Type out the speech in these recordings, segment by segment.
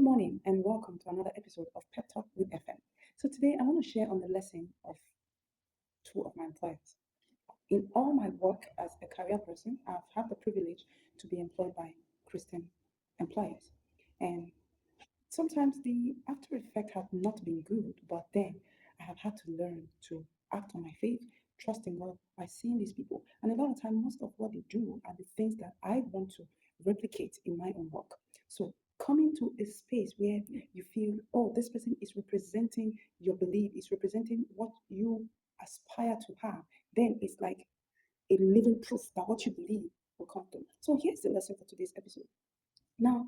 morning and welcome to another episode of Pep Talk with FM. So today I want to share on the lesson of two of my employers. In all my work as a career person, I've had the privilege to be employed by Christian employers. And sometimes the after effect have not been good, but then I have had to learn to act on my faith, trust in God by seeing these people. And a lot of time, most of what they do are the things that I want to replicate in my own work. So coming to a space where you feel, oh, this person is representing your belief, is representing what you aspire to have, then it's like a living proof that what you believe will come to. So here's the lesson for today's episode. Now,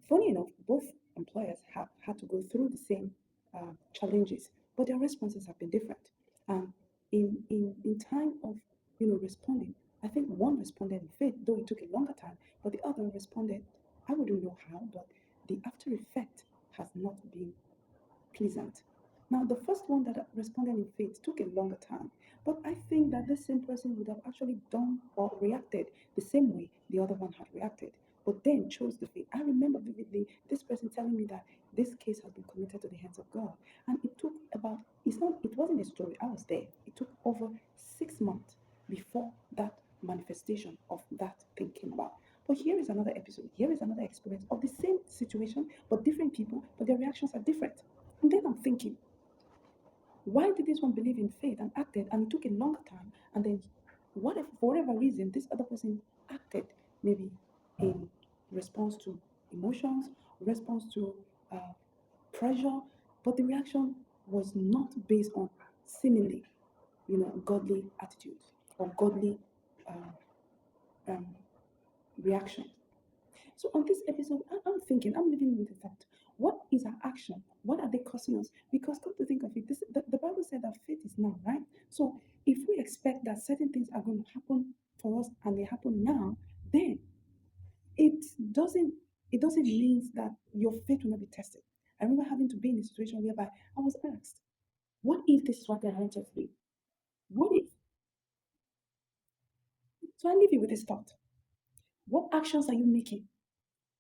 funny enough, both employers have had to go through the same challenges, but their responses have been different. Um, in time of responding, I think one responded in faith, though it took a longer time, but the other responded, I wouldn't know how, but the after effect has not been pleasant. Now, the first one that responded in faith took a longer time, but I think that this same person would have actually done or reacted the same way the other one had reacted, but then chose the faith. I remember vividly this person telling me that this case has been committed to the hands of God, and it took about it wasn't a story. I was there. It took over 6 months before that manifestation of that thing came about. But here is another episode. Here is another experience of the same situation, but different people, but their reactions are different. And then I'm thinking, why did this one believe in faith and acted and it took a longer time? And then what if for whatever reason this other person acted maybe in response to emotions, response to uh, pressure, but the reaction was not based on seemingly, godly attitudes or godly uh, um, reaction. So on this episode, I'm thinking, I'm living with the thought. What is our action? What are they costing us? Because come to think of it, the Bible said that faith is now, right? So if we expect that certain things are going to happen for us and they happen now, then it doesn't it doesn't mean that your faith will not be tested. I remember having to be in a situation whereby I was asked, what if this is what I wanted to do? What if? So I leave you with this thought. What actions are you making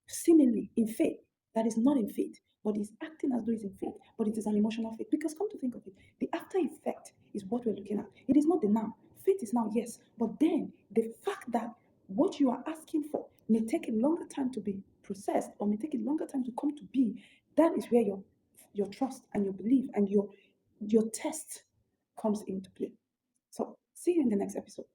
seemingly in faith that is not in faith, but is acting as though it's in faith, but it is an emotional faith. Because come to think of it, the after effect is what we're looking at. It is not the now. Faith is now, yes, but then the fact that what you are asking for may take a longer time to be processed or may take a longer time to come to be, that is where your trust and your belief and your test comes into play. So see you in the next episode.